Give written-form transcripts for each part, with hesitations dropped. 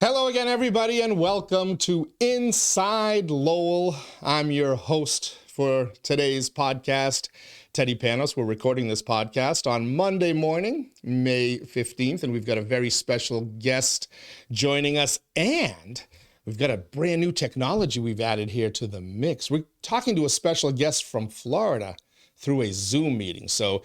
Hello again, everybody, and welcome to Inside Lowell. I'm your host for today's podcast, Teddy Panos. We're recording this podcast on Monday morning, May 15th, and we've got a very special guest joining us, and we've got a brand new technology we've added here to the mix. We're talking to a special guest from Florida through a Zoom meeting, so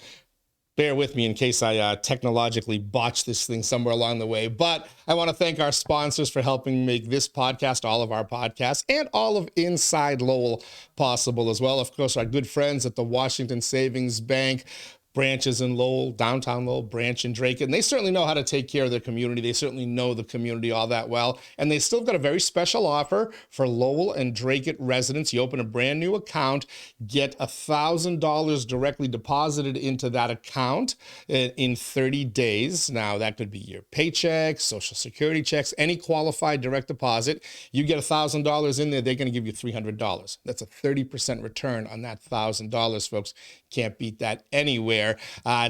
bear with me in case I technologically botch this thing somewhere along the way. But I want to thank our sponsors for helping make this podcast, all of our podcasts, and all of Inside Lowell possible as well. Of course, our good friends at the Washington Savings Bank, branches in Lowell, downtown Lowell, branch in Drake, and they certainly know how to take care of their community. They certainly know the community all that well, and they still got a very special offer for Lowell and Drake residents. You open a brand new account, get $1,000 directly deposited into that account in 30 days. Now, that could be your paycheck, Social Security checks, any qualified direct deposit. You get $1,000 in there, they're going to give you $300. That's a 30% return on that $1,000, folks. Can't beat that anywhere.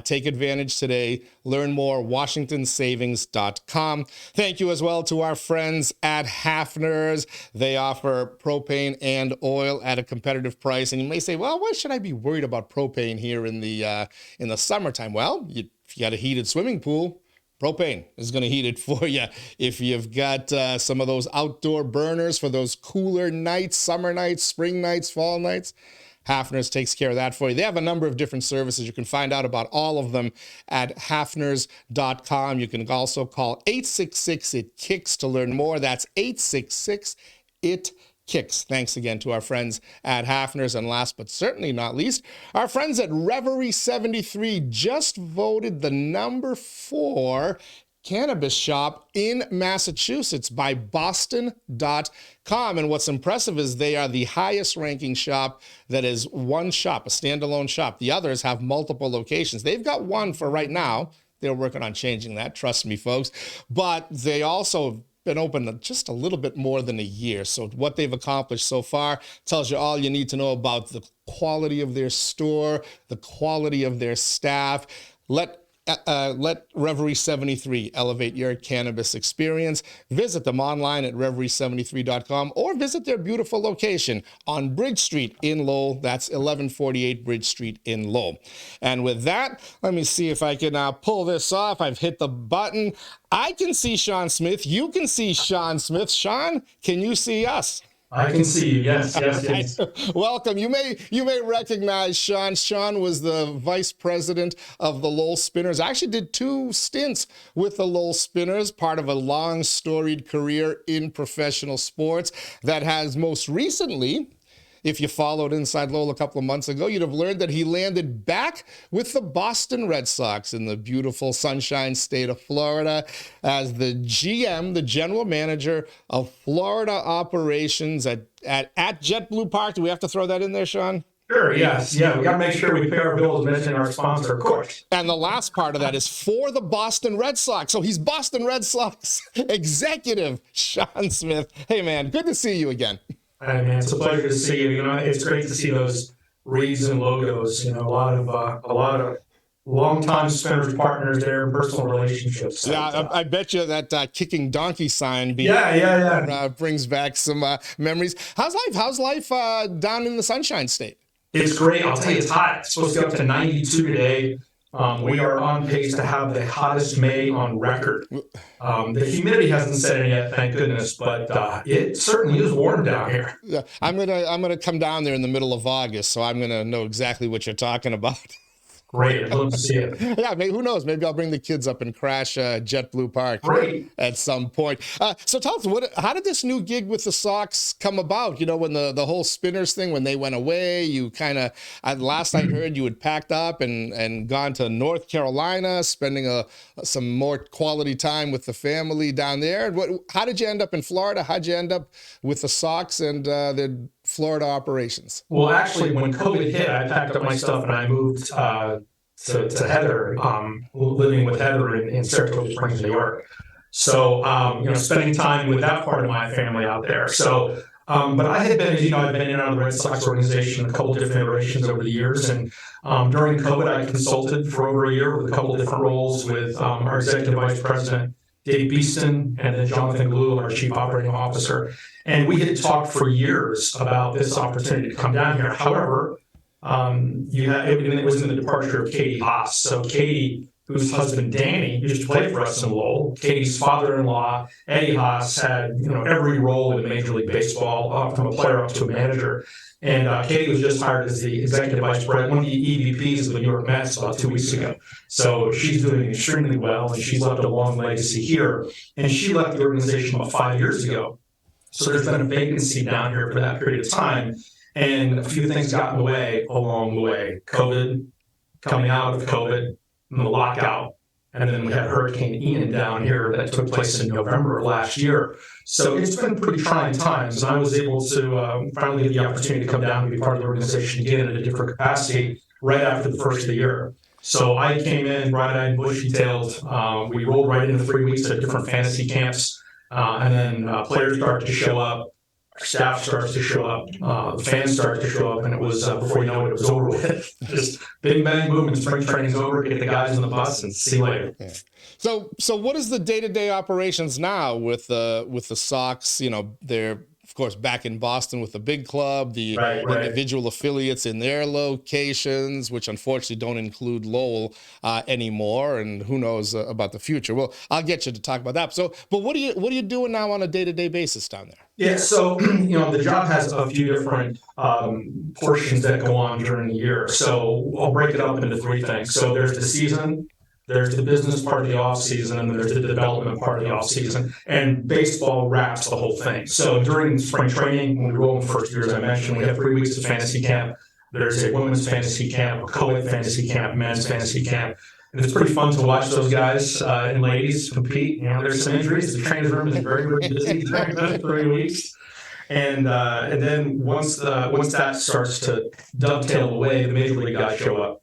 Take advantage today. Learn more, washingtonsavings.com. Thank you as well to our friends at Hafner's. They offer propane and oil at a competitive price. And you may say, well, why should I be worried about propane here in the summertime? Well, if you got a heated swimming pool, propane is going to heat it for you. If you've got some of those outdoor burners for those cooler nights, summer nights, spring nights, fall nights, Hafner's takes care of that for you. They have a number of different services. You can find out about all of them at hafners.com. You can also call 866-IT-KICKS to learn more. That's 866-IT-KICKS. Thanks again to our friends at Hafner's. And last but certainly not least, our friends at Reverie 73 just voted the number 4 cannabis shop in Massachusetts by Boston.com. And what's impressive is they are the highest ranking shop that is one shop, a standalone shop. The others have multiple locations. They've got one for right now. They're working on changing that, trust me, folks. But they also have been open just a little bit more than a year. So what they've accomplished so far tells you all you need to know about the quality of their store, the quality of their staff. Let Reverie 73 elevate your cannabis experience. Visit them online at reverie73.com or visit their beautiful location on Bridge Street in Lowell. That's 1148 Bridge Street in Lowell. And with that, let me see if I can pull this off. I've hit the button. I can see Shawn Smith. You can see Shawn Smith. Shawn, can you see us? I can see you. Yes. Welcome. You may recognize Shawn. Shawn was the vice president of the Lowell Spinners. I actually did 2 stints with the Lowell Spinners, part of a long storied career in professional sports that has most recently, if you followed Inside Lowell a couple of months ago, you'd have learned that he landed back with the Boston Red Sox in the beautiful Sunshine State of Florida as the GM, the general manager of Florida operations at JetBlue Park. Do we have to throw that in there, Shawn? Sure, yes. Yeah, we got to make sure we pay our bills mentioning our sponsor, of course. And the last part of that is for the Boston Red Sox. So he's Boston Red Sox executive, Shawn Smith. Hey, man, good to see you again. Hey, man, it's a pleasure to see you. You know, it's great to see those reads and logos. You know, a lot of longtime Spinners partners there and personal relationships. Yeah, I bet you that kicking donkey sign brings back some memories. How's life down in the Sunshine State? It's great. I'll tell you, it's hot. It's supposed to get up to 92 today. We are on pace to have the hottest May on record. The humidity hasn't set in yet, thank goodness, but it certainly is warm down here. Yeah, I'm gonna come down there in the middle of August, so I'm gonna know exactly what you're talking about. Great, I'd love to see it. Yeah, who knows? Maybe I'll bring the kids up and crash JetBlue Park at some point. So tell us, how did this new gig with the Sox come about? You know, when the whole Spinners thing, when they went away, you kind of, last I heard, you had packed up and gone to North Carolina, spending some more quality time with the family down there. How did you end up in Florida? How'd you end up with the Sox and the Florida operations? Well, actually, when COVID hit, I packed up my stuff and I moved to Heather, living with Heather in Saratoga Springs, New York. So, spending time with that part of my family out there. So, but I had been, as you know, I've been in and out of the Red Sox organization a couple of different iterations over the years. And during COVID, I consulted for over a year with a couple of different roles with our executive vice president, Dave Beeston, and then Jonathan Lowell, our chief operating officer. And we had talked for years about this opportunity to come down here. However, it was in the departure of Katie Haas. So Katie, whose husband Danny used to play for us in Lowell, Katie's father-in-law, Eddie Haas, had every role in Major League Baseball, from a player up to a manager. And Katie was just hired as the executive vice president, one of the EVPs of the New York Mets about 2 weeks ago. So she's doing extremely well, and she's left a long legacy here. And she left the organization about 5 years ago. So there's been a vacancy down here for that period of time. And a few things got in the way along the way. COVID, coming out of COVID, and the lockout. And then we had Hurricane Ian down here that took place in November of last year. So it's been pretty trying times. And I was able to finally get the opportunity to come down and be part of the organization again in a different capacity right after the first of the year. So I came in bright-eyed, bushy-tailed. We rolled right into 3 weeks at different fantasy camps. And then players started to show up. Our staff starts to show up, the fans start to show up, and it was, before you know it was over with. Just big bang, boom, and spring training's over, get the guys on the bus, and see you later. Yeah. So what is the day-to-day operations now with the Sox? They're, of course, back in Boston with the big club, the individual affiliates in their locations, which unfortunately don't include Lowell anymore, and who knows about the future. Well, I'll get you to talk about that. But what are you doing now on a day-to-day basis down there? Yeah, so the job has a few different portions that go on during the year. So I'll break it up into three things. So there's the season, there's the business part of the off season, and then there's the development part of the off season. And baseball wraps the whole thing. So during spring training, when we roll in the first year, as I mentioned, we have 3 weeks of fantasy camp. There's a women's fantasy camp, a co-ed fantasy camp, men's fantasy camp. And it's pretty fun to watch those guys and ladies compete. There's some injuries. The training room is very, very busy during those 3 weeks. And then once that starts to dovetail away, the major league guys show up.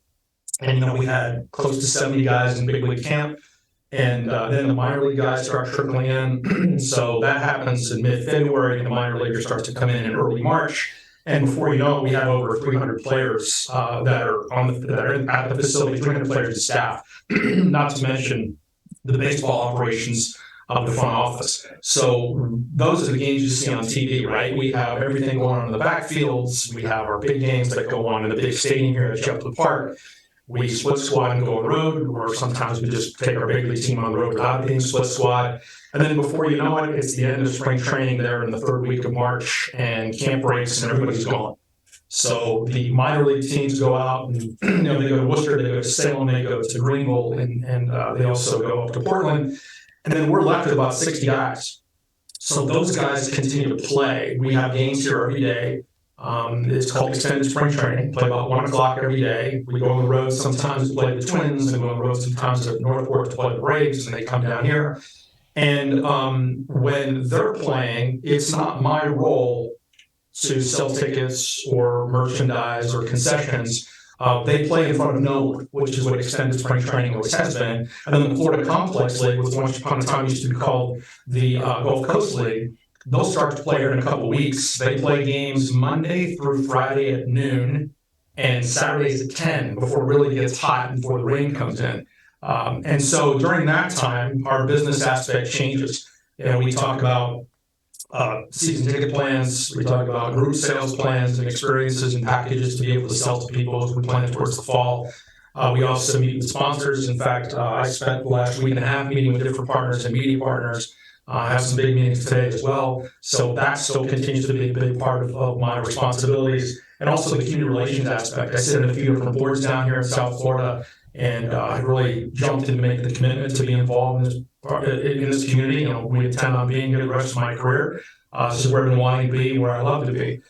And we had close to 70 guys in big league camp. And then the minor league guys start trickling in. So that happens in mid-February, and the minor leaguers start to come in early March. And before you know it, we have over 300 players that are at the facility, 300 players and staff, not to mention the baseball operations of the front office. So those are the games you see on TV, right? We have everything going on in the backfields. We have our big games that go on in the big stadium here at Shepherd Park. We split squad and go on the road, or sometimes we just take our big league team on the road without being split squad. And then before you know it, it's the end of spring training there in the third week of March, and camp breaks and everybody's gone. So the minor league teams go out, and they go to Worcester, they go to Salem, they go to Greenville, and they also go up to Portland. And then we're left with about 60 guys. So those guys continue to play. We have games here every day. It's called extended spring training. Play about 1 o'clock every day. We go on the road sometimes to play the Twins, and go on the road sometimes to Northport to play the Braves, and they come down here. And when they're playing, it's not my role to sell tickets or merchandise or concessions. They play in front of no one, which is what extended spring training always has been. And then the Florida Complex League, which once upon a time used to be called the Gulf Coast League, they'll start to play here in a couple weeks. They play games Monday through Friday at noon and Saturdays at 10 before it really gets hot and before the rain comes in. And so during that time, our business aspect changes. We talk about season ticket plans. We talk about group sales plans and experiences and packages to be able to sell to people as we plan towards the fall. We also meet with sponsors. In fact, I spent the last week and a half meeting with different partners and media partners. I have some big meetings today as well. So that still continues to be a big part of my responsibilities. And also the community relations aspect. I sit in a few different boards down here in South Florida, and I really jumped in to make the commitment to be involved in this community. We intend on being here the rest of my career. This is where I've been wanting to be, where I love to be.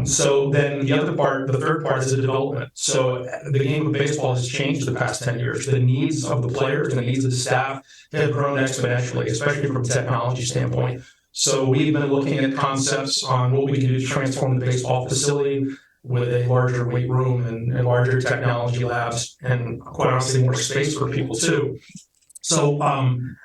So then the third part is the development. So the game of baseball has changed the past 10 years. The needs of the players and the needs of the staff have grown exponentially, especially from a technology standpoint. So we've been looking at concepts on what we can do to transform the baseball facility with a larger weight room and larger technology labs, and quite honestly more space for people too. So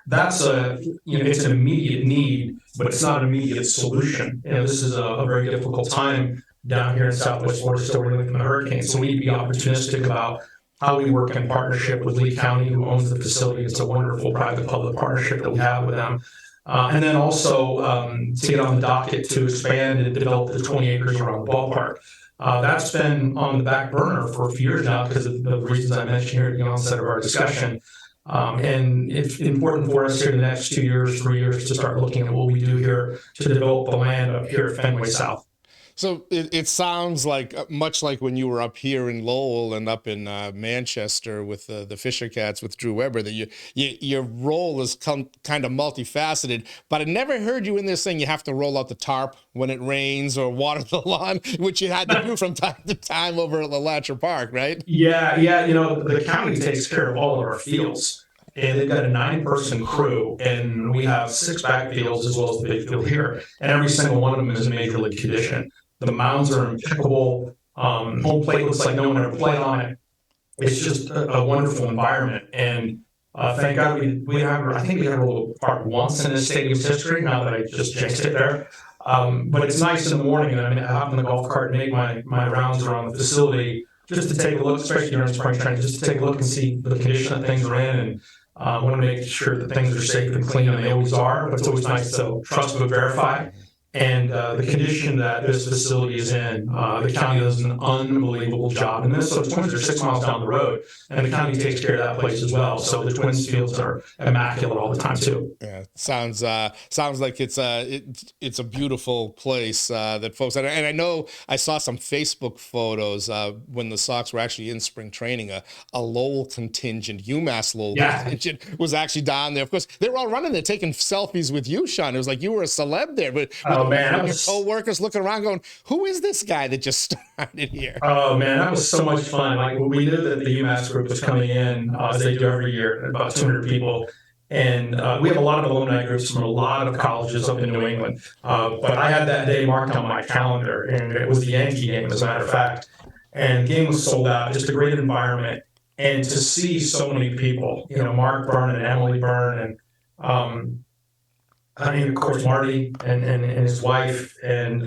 that's it's an immediate need, but it's not an immediate solution. This is a very difficult time down here in Southwest Florida, still reeling from the hurricane. So we need to be opportunistic about how we work in partnership with Lee County, who owns the facility. It's a wonderful private-public partnership that we have with them. And then also to get on the docket to expand and develop the 20 acres around the ballpark. That's been on the back burner for a few years now because of the reasons I mentioned here at the onset of our discussion. And it's important for us here in the next 2 years, 3 years to start looking at what we do here to develop the land up here at Fenway South. So it sounds like much like when you were up here in Lowell and up in Manchester with the Fisher Cats with Drew Weber, that your role is kind of multifaceted. But I never heard you in there saying you have to roll out the tarp when it rains or water the lawn, which you had to do from time to time over at Latcher Park, right? Yeah. The county takes care of all of our fields. And they've got a 9-person crew, and we have 6 backfields as well as the big field here. And every single one of them is in major league condition. The mounds are impeccable. Home plate looks like no one ever played on it. It's just a wonderful environment. And thank God I think we have a little park once in the stadium's history, now that I just jinxed it there. But it's nice in the morning, and I hop in the golf cart and make my rounds around the facility just to take a look, especially during spring training, just to take a look and see the condition that things are in, and want to make sure that things are safe and clean, and they always are. But it's always nice to trust but verify. And the condition that this facility is in, the county does an unbelievable job. And Minnesota Twins are 6 miles down the road, and the county takes care of that place as well. So the Twins fields are immaculate all the time too. Yeah, sounds like it's a beautiful place that folks. And I know I saw some Facebook photos when the Sox were actually in spring training. A Lowell contingent, UMass Lowell contingent, was actually down there. Of course, they were all running there taking selfies with you, Shawn. It was like you were a celeb there, but. Oh man, your co-workers looking around going, who is this guy that just started here? Oh man, that was so much fun. Like we knew that the UMass group was coming in, as they do every year, about 200 people. And we have a lot of alumni groups from a lot of colleges up in New England. But I had that day marked on my calendar, and it was the Yankee game, as a matter of fact. And the game was sold out, just a great environment. And to see so many people, Mark Byrne and Emily Byrne, and of course, Marty and his wife, and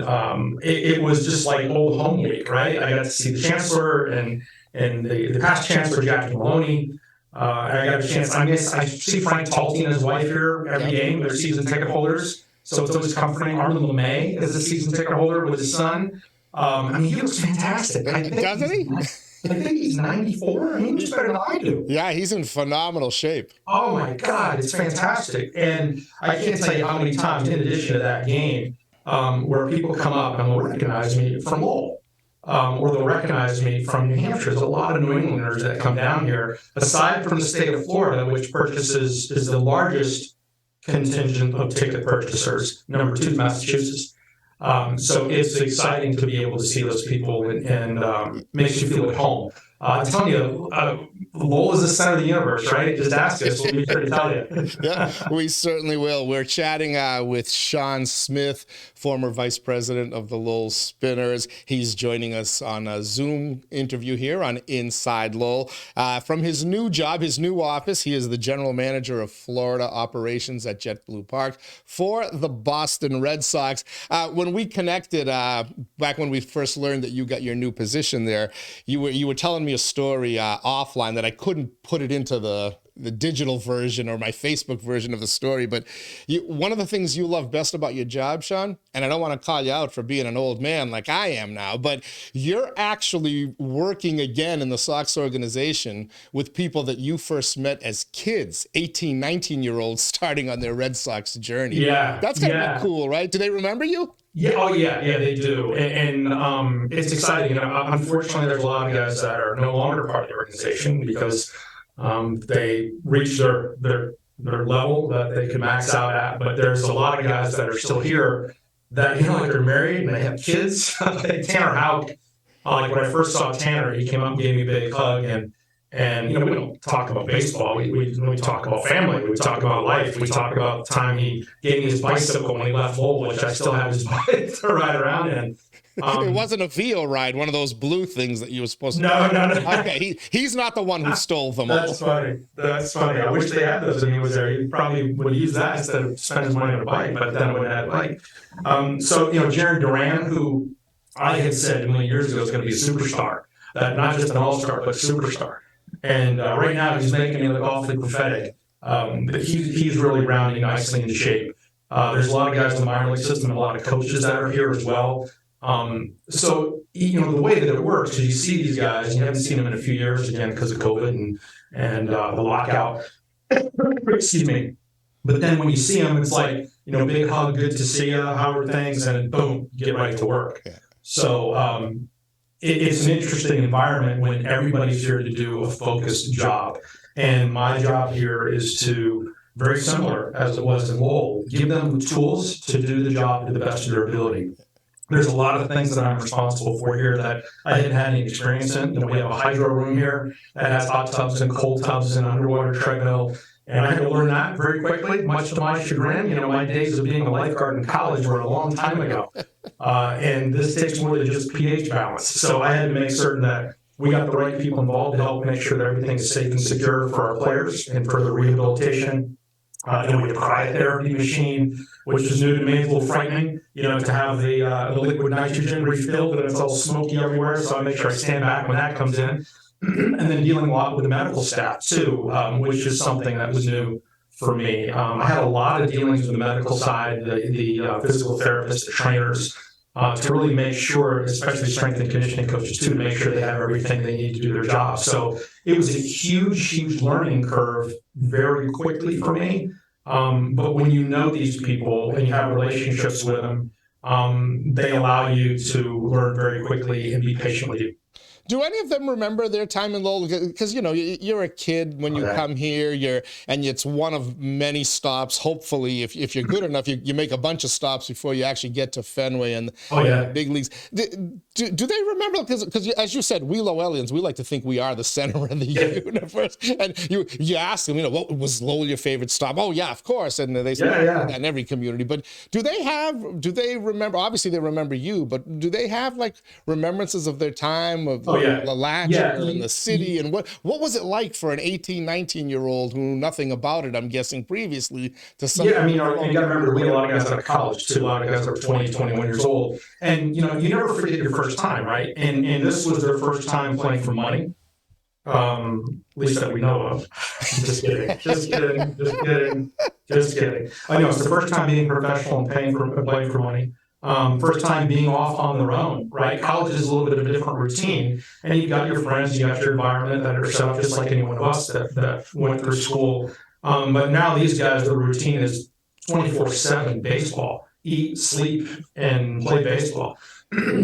it was just like old home week, right? I got to see the chancellor and the past chancellor, Jackie Maloney. I got a chance. I see Frank Talty and his wife here every game. They're season ticket holders, so it's always comforting. Armin LeMay is a season ticket holder with his son. He looks fantastic. Doesn't he? I think he's 94. He looks better than I do. Yeah, he's in phenomenal shape. Oh my God, it's fantastic. And I can't tell you how many times, in addition to that game, where people come up and will recognize me from Lowell, or they'll recognize me from New Hampshire. There's a lot of New Englanders that come down here, aside from the state of Florida, which is the largest contingent of ticket purchasers. Number 2 is Massachusetts. So it's exciting to be able to see those people, and makes you feel at home. I'm telling you, Lowell is the center of the universe, right? Just ask us. We'll be sure to tell you. Yeah, we certainly will. We're chatting with Shawn Smith, former vice president of the Lowell Spinners. He's joining us on a Zoom interview here on Inside Lowell. From his new job, his new office, he is the general manager of Florida operations at JetBlue Park for the Boston Red Sox. When we connected, back when we first learned that you got your new position there, you were telling me a story offline that I couldn't put it into the digital version or my Facebook version of the story. But one of the things you love best about your job, Shawn, and I don't want to call you out for being an old man like I am now, but you're actually working again in the Sox organization with people that you first met as kids, 18, 19-year-olds starting on their Red Sox journey. Yeah. That's going to be cool, right? Do they remember you? Yeah. Oh, yeah. Yeah, they do. And it's exciting. Unfortunately, there's a lot of guys that are no longer part of the organization because they reach their level that they can max out at. But there's a lot of guys that are still here that, like they're married and they have kids. Like Tanner Houck, like when I first saw Tanner, he came up and gave me a big hug. And we don't talk about baseball. We talk about family. We talk about life. We talk about the time he gave me his bicycle when he left Lowell, which I still have his bike to ride around in. It wasn't a VO ride, one of those blue things that you were supposed to. No. Okay, he's not the one who stole them all. That's funny. I wish they had those when he was there. He probably would use that instead of spending his money on a bike, but then I wouldn't have had a bike. So Jared Duran, who I had said a million years ago was going to be a superstar, not just an all-star, but a superstar. And right now he's making me look awfully pathetic. But he's really rounding nicely into shape. There's a lot of guys in the minor league system and a lot of coaches that are here as well. So, the way that it works is you see these guys, and you haven't seen them in a few years, again, because of COVID and the lockout. Excuse me. But then when you see them, it's like, big hug, good to see you, how are things, and boom, get right to work. So it's an interesting environment when everybody's here to do a focused job. And my job here is to, very similar as it was in Lowell, give them the tools to do the job to the best of their ability. There's a lot of things that I'm responsible for here that I didn't have any experience in. We have a hydro room here that has hot tubs and cold tubs and underwater treadmill. And I had to learn that very quickly, much to my chagrin. My days of being a lifeguard in college were a long time ago. And this takes more than just pH balance. So I had to make certain that we got the right people involved to help make sure that everything is safe and secure for our players and for the rehabilitation. We have a cryotherapy machine, which is new to me. It's a little frightening, to have the liquid nitrogen refilled and it's all smoky everywhere. So I make sure I stand back when that comes in. And then dealing a lot with the medical staff too, which is something that was new for me. I had a lot of dealings with the medical side, the physical therapists, the trainers, to really make sure, especially strength and conditioning coaches too, to make sure they have everything they need to do their job. So it was a huge, huge learning curve very quickly for me. But when you know these people and you have relationships with them, they allow you to learn very quickly and be patient with you. Do any of them remember their time in Lowell? Because, you're a kid when you come here, and it's one of many stops. Hopefully, if you're good enough, you make a bunch of stops before you actually get to Fenway and the big leagues. Do they remember? Because as you said, we Lowellians, we like to think we are the center of the universe. And you ask them, what was Lowell your favorite stop? Oh, yeah, of course. And they say that in every community. But do they remember? Obviously, they remember you, but do they have remembrances of their time of the Latcher and the city? And what was it like for an 18, 19-year-old who knew nothing about it, I'm guessing, previously to some? Yeah, you got to remember, we had a lot of guys out of college, too. A lot of guys that were 20, 21 years old. And, you never forget your first time, right? And this was their first time playing for money. At least that we know of. Just kidding. I know it's the first time being professional and playing for money. First time being off on their own, right? College is a little bit of a different routine, and you've got your friends, you got your environment that are set up just like any one of us that went through school. But now these guys, their routine is 24/7 baseball, eat, sleep, and play baseball.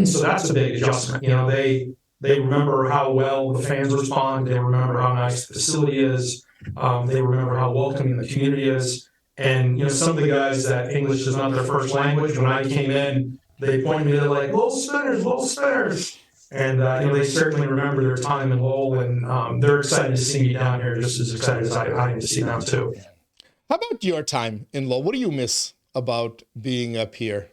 So that's a big adjustment. They remember how well the fans respond. They remember how nice the facility is. They remember how welcoming the community is. And, some of the guys that English is not their first language, when I came in, they pointed me to Lowell Spinners. And, they certainly remember their time in Lowell, and they're excited to see me down here, just as excited as I am to see them too. How about your time in Lowell? What do you miss about being up here?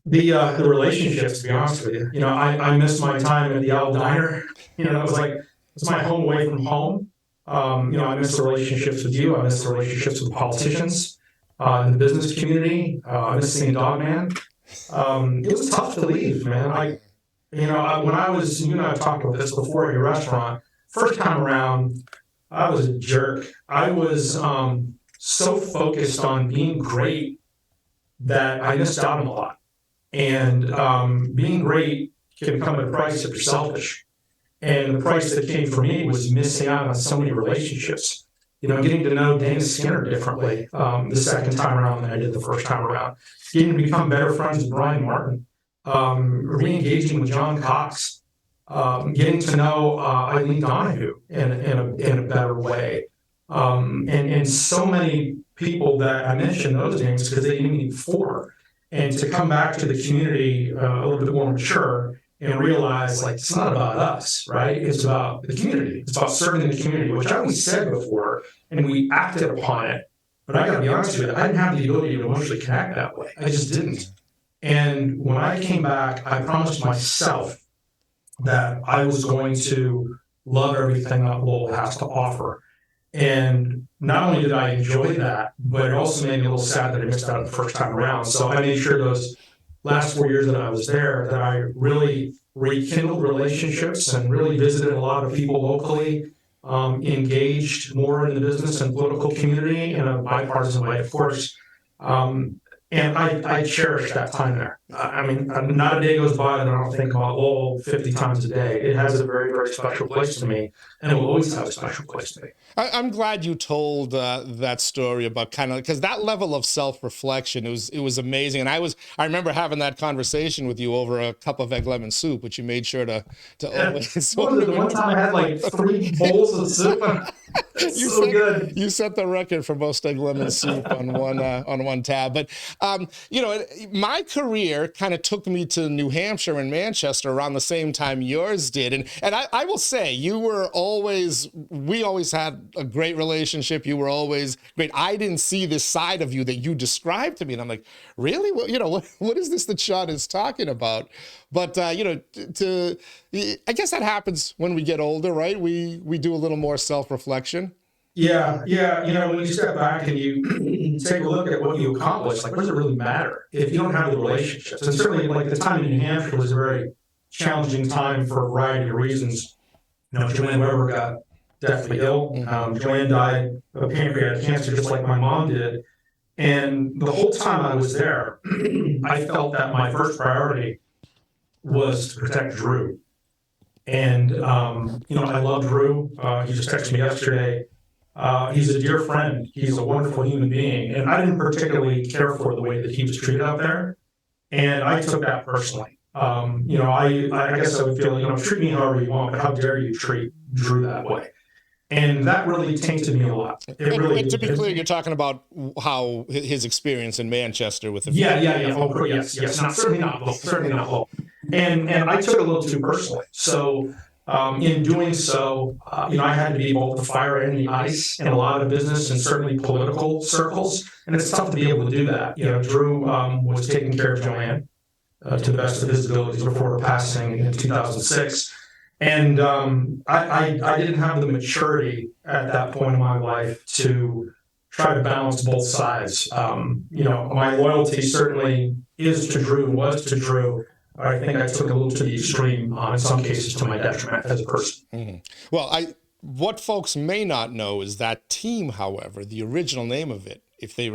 The relationships, to be honest with you. I miss my time at the Owl Diner. It's my home away from home. I miss the relationships with you. I miss the relationships with politicians, in the business community. I miss seeing Dogman. It was tough to leave, man. When I was, you and I have talked about this before at your restaurant, first time around, I was a jerk. I was so focused on being great that I missed out on a lot. And being great can come at a price if you're selfish. And the price that came for me was missing out on so many relationships. Getting to know Dana Skinner differently the second time around than I did the first time around. Getting to become better friends with Brian Martin. Re-engaging with John Cox. Getting to know Eileen Donahue in a better way. And so many people that I mentioned those names because they knew me before. And to come back to the community a little bit more mature and realize, it's not about us, right? It's about the community. It's about serving the community, which I always said before, and we acted upon it. But I got to be honest with you, I didn't have the ability to emotionally connect that way. I just didn't. And when I came back, I promised myself that I was going to love everything that Lowell has to offer. And not only did I enjoy that, but it also made me a little sad that I missed out the first time around. So I made sure those last 4 years that I was there, that I really rekindled relationships and really visited a lot of people locally, engaged more in the business and political community in a bipartisan way, of course. And I cherish that time there. I mean, not a day goes by that I don't think about Lowell 50 times a day. It has a very, very special place to me, and it will always have a special place to me. I'm glad you told that story about kind of, because that level of self-reflection, it was amazing. And I remember having that conversation with you over a cup of egg lemon soup, which you made sure to always. What was it? The one time I had like 3 bowls of soup. Good. You set the record for most egg lemon soup on one tab. But my career kind of took me to New Hampshire and Manchester around the same time yours did. And I will say, we always had a great relationship. You were always great. I didn't see this side of you that you described to me. And I'm like, really? Well, what is this that Shawn is talking about? But, I guess that happens when we get older, right? We do a little more self-reflection. Yeah. When you step back and you take a look at what you accomplished, like, what does it really matter if you don't have the relationships? And certainly, like, the time in New Hampshire was a very challenging time for a variety of reasons. Joanne Weber got deathly ill. Joanne died of pancreatic cancer, just like my mom did. And the whole time I was there, I felt that my first priority was to protect Drew. And, I love Drew. He just texted me yesterday. He's a dear friend. He's a wonderful human being. And I didn't particularly care for the way that he was treated out there. And I took that personally. I guess I would feel, treat me however you want, but how dare you treat Drew that way? And that really tainted me a lot. And to be clear, you're talking about how his experience in Manchester with the Yeah. Oh, yes. Certainly not Lowell. And I took it a little too personally. So in doing so, I had to be both the fire and the ice in a lot of business and certainly political circles. And it's tough to be able to do that. Drew was taking care of Joanne to the best of his abilities before her passing in 2006. And I didn't have the maturity at that point in my life to try to balance both sides. My loyalty certainly was to Drew. I think I took a little to the extreme, in some cases, to my detriment as a person. Mm-hmm. Well, what folks may not know is that team, however, the original name of it, if they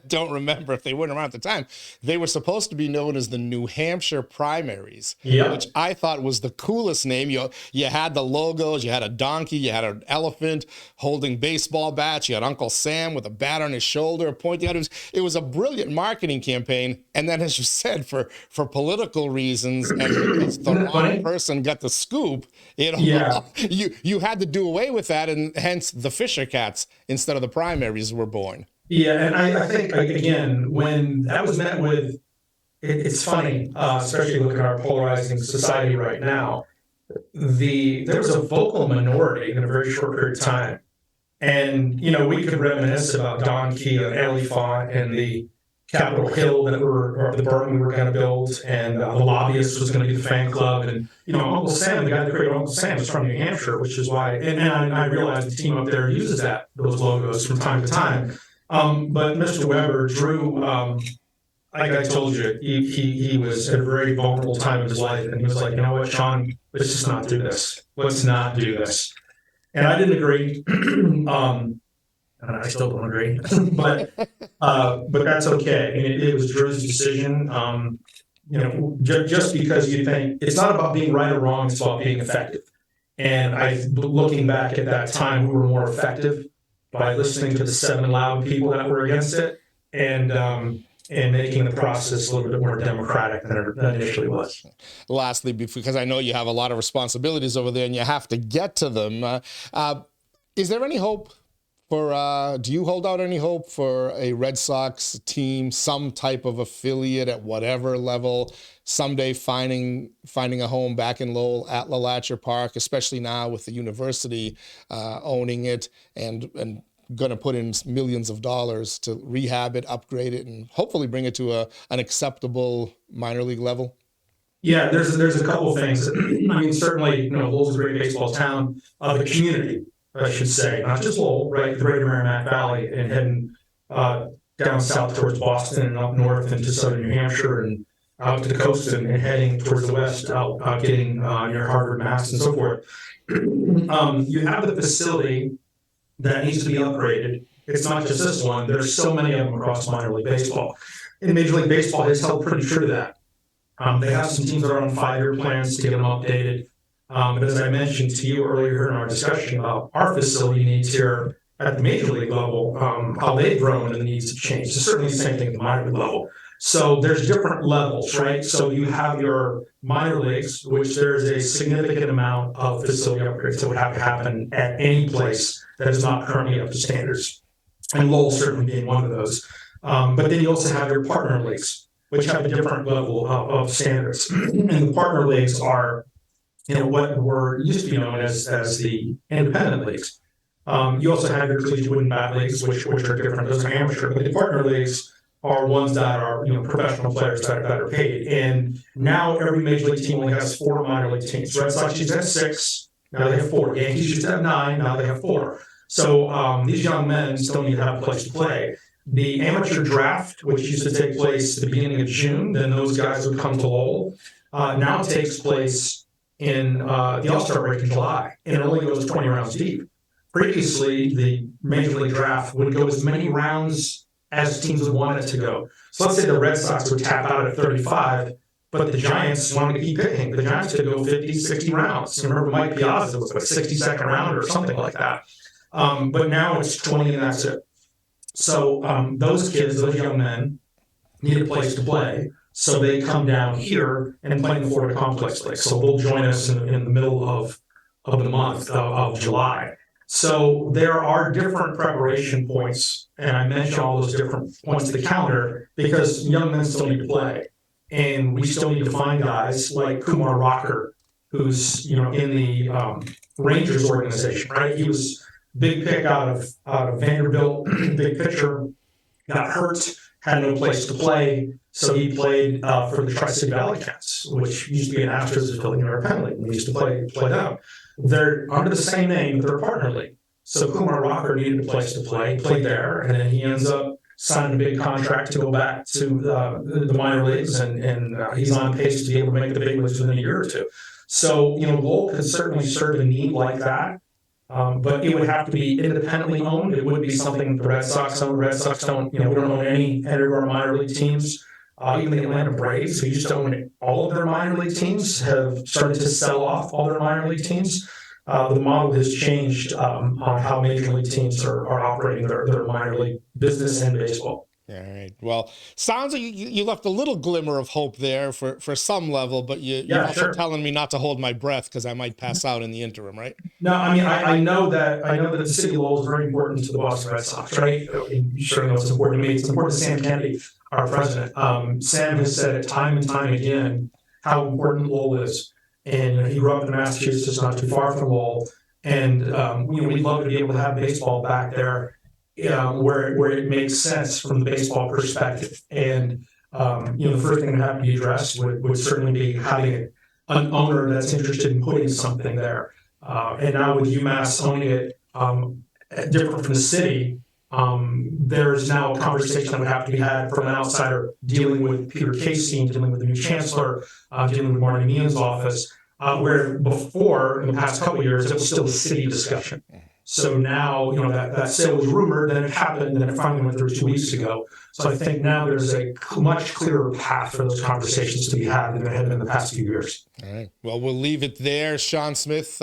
don't remember, if they weren't around at the time, they were supposed to be known as the New Hampshire Primaries, which I thought was the coolest name. You had the logos, you had a donkey, you had an elephant holding baseball bats, you had Uncle Sam with a bat on his shoulder pointing out. It was a brilliant marketing campaign. And then, as you said, for political reasons, and because the wrong person got the scoop, you had to do away with that, and hence the Fisher Cats instead of the primaries were born. Yeah, and I think, again, when that was met with, it's funny, especially looking at our polarizing society right now, there was a vocal minority in a very short period of time. And, we could reminisce about Don Key and Ellie Font and the Capitol Hill or the Burton we were going to build, and the lobbyist was going to be the fan club. And, Uncle Sam, the guy that created Uncle Sam, is from New Hampshire, which is why, and I realized the team up there uses those logos from time to time. But Mr. Weber, Drew, like I told you, he was at a very vulnerable time of his life, and he was like, you know what, Shawn, let's just not do this. Let's not do this. And I didn't agree. And I still don't agree, but that's okay. And it was Drew's decision. Just because you think it's not about being right or wrong, it's about being effective. And looking back at that time, we were more effective by listening to the 7 loud people that were against it, and making the process a little bit more democratic than it initially was. Lastly, because I know you have a lot of responsibilities over there and you have to get to them, is there any hope do you hold out any hope for a Red Sox team, some type of affiliate at whatever level, someday finding a home back in Lowell at LaLatcher Park, especially now with the university owning it and going to put in millions of dollars to rehab it, upgrade it, and hopefully bring it to an acceptable minor league level? Yeah, there's a couple of things. I mean, certainly, Lowell's a great baseball town. The community, I should say, not just Lowell, right? The greater Merrimack Valley, and heading down south towards Boston and up north into southern New Hampshire and out to the coast and heading towards the west, out getting near Harvard, Mass, and so forth. You have the facility that needs to be upgraded. It's not just this one. There's so many of them across minor league baseball. And Major League Baseball has held pretty true to that. They have some teams that are on 5-year plans to get them updated. But as I mentioned to you earlier in our discussion about our facility needs here at the Major League level, how they've grown and the needs have changed. It's certainly the same thing at the minor league level. So there's different levels, right? So you have your minor leagues, which there's a significant amount of facility upgrades that would have to happen at any place that is not currently up to standards. And Lowell certainly being one of those. But then you also have your partner leagues, which have a different level of standards. And the partner leagues are, what were used to be known as the independent leagues. You also have your collegiate wooden bat leagues, which are different. Those are amateur. But the partner leagues are ones that are professional players that are paid. And now every major league team only has 4 minor league teams. Red Sox used to have 6. Now they have 4. Yankees used to have 9. Now they have 4. So these young men still need to have a place to play. The amateur draft, which used to take place at the beginning of June, then those guys would come to Lowell, now takes place in the All-Star break in July, and it only goes 20 rounds deep. Previously, the Major League Draft would go as many rounds as teams would want it to go. So let's say the Red Sox would tap out at 35, but the Giants wanted to keep hitting. The Giants could go 50, 60 rounds. You remember Mike Piazza was a 62nd round or something like that. But now it's 20 and that's it. So those kids, those young men, need a place to play. So they come down here and play in the Florida Complex League. So they'll join us in the middle of the month of July. So there are different preparation points, and I mention all those different points of the calendar because young men still need to play. And we still need to find guys like Kumar Rocker, who's in the Rangers organization, right? He was big pick out of Vanderbilt, big pitcher, got hurt, had no place to play, so he played for the Tri-City Valley Cats, which used to be an Astros affiliate or a Penn League. We used to play them. They're under the same name, but they're a partner league. So Kumar Rocker needed a place to play, played there, and then he ends up signing a big contract to go back to the minor leagues, and he's on pace to be able to make the big leagues within a year or two. So, Lowell could certainly serve a need like that. But it would have to be independently owned. It wouldn't be something the Red Sox own. The Red Sox don't, we don't own any of our minor league teams. Even the Atlanta Braves, who used to own all of their minor league teams, have started to sell off all their minor league teams. The model has changed on how major league teams are operating their minor league business and baseball. All right. Well, sounds like you left a little glimmer of hope there for some level, but you're also telling me not to hold my breath because I might pass out in the interim, right? No, I mean I know that the city of Lowell is very important to the Boston Red Sox, right? You sure know it's important to me. It's important to Sam Kennedy, our president. Sam has said it time and time again how important Lowell is, and he grew up in Massachusetts, not too far from Lowell, and we'd love to be able to have baseball back there. Where it makes sense from the baseball perspective. And, the first thing that have to be addressed would certainly be having an owner that's interested in putting something there. And now with UMass owning it, different from the city, there's now a conversation that would have to be had from an outsider dealing with Peter Casey, dealing with the new chancellor, dealing with Marty Meehan's office, where before, in the past couple of years, it was still a city discussion. So now, that sale was rumored, then it happened, and then it finally went through 2 weeks ago. So I think now there's a much clearer path for those conversations to be had than there had been in the past few years. All right. Well, we'll leave it there. Shawn Smith,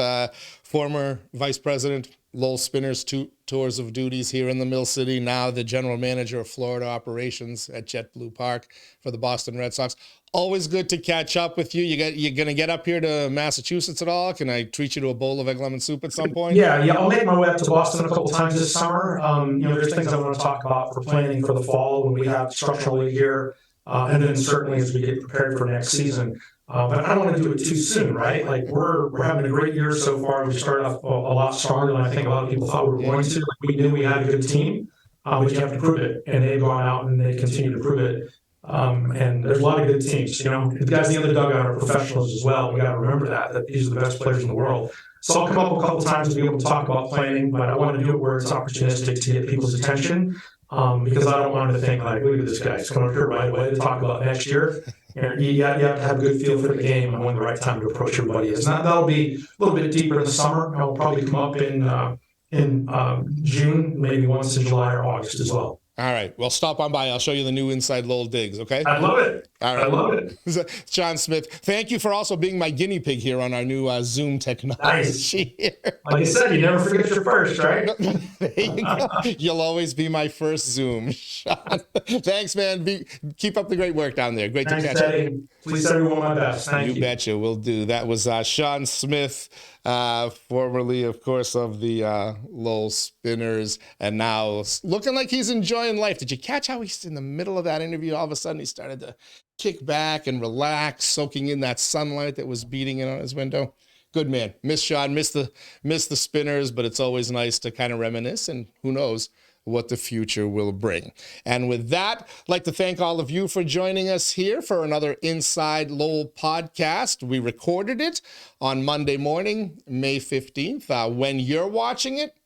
former vice president, Lowell Spinners, tours of duties here in the Mill City, now the general manager of Florida operations at JetBlue Park for the Boston Red Sox. Always good to catch up with you. You're going to get up here to Massachusetts at all? Can I treat you to a bowl of egg lemon soup at some point? Yeah. I'll make my way up to Boston a couple times this summer. There's things I want to talk about for planning for the fall when we have structural league here, and then certainly as we get prepared for next season. But I don't want to do it too soon, right? Like we're having a great year so far. We started off a lot stronger than I think a lot of people thought we were going to. Like we knew we had a good team, but you have to prove it, and they've gone out and they continue to prove it. And there's a lot of good teams. The guys in the other dugout are professionals as well. We got to remember that these are the best players in the world. So I'll come up a couple times to be able to talk about planning, but I want to do it where it's opportunistic to get people's attention. because I don't want to think like, look at this guy, he's coming up here right away to talk about next year. You have to have a good feel for the game and when the right time to approach everybody is. And that'll be a little bit deeper in the summer. I'll probably come up in June, maybe once in July or August as well. All right. Well, stop on by. I'll show you the new Inside Lowell digs, okay? I love it. All right. I love it. Shawn Smith, thank you for also being my guinea pig here on our new Zoom technology. Nice. Here. Like you said, you never forget your first, right? There you go. You'll always be my first Zoom, Shawn. Thanks, man. Keep up the great work down there. Great to catch up. Please send everyone my best. Thank you. You betcha. We'll do. That was Shawn Smith, formerly, of course, of the Lowell Spinners, and now looking like he's enjoying life. Did you catch how he's in the middle of that interview? All of a sudden, he started to kick back and relax, soaking in that sunlight that was beating in on his window. Good man. Miss Shawn, miss the Spinners, but it's always nice to kind of reminisce, and who knows what the future will bring. And with that, I'd like to thank all of you for joining us here for another Inside Lowell podcast. We recorded it on Monday morning, May 15th. When you're watching it,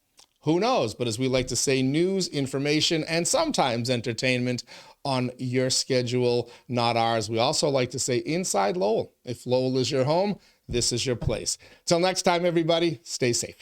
who knows? But as we like to say, news, information, and sometimes entertainment on your schedule, not ours. We also like to say Inside Lowell. If Lowell is your home, this is your place. Till next time, everybody, stay safe.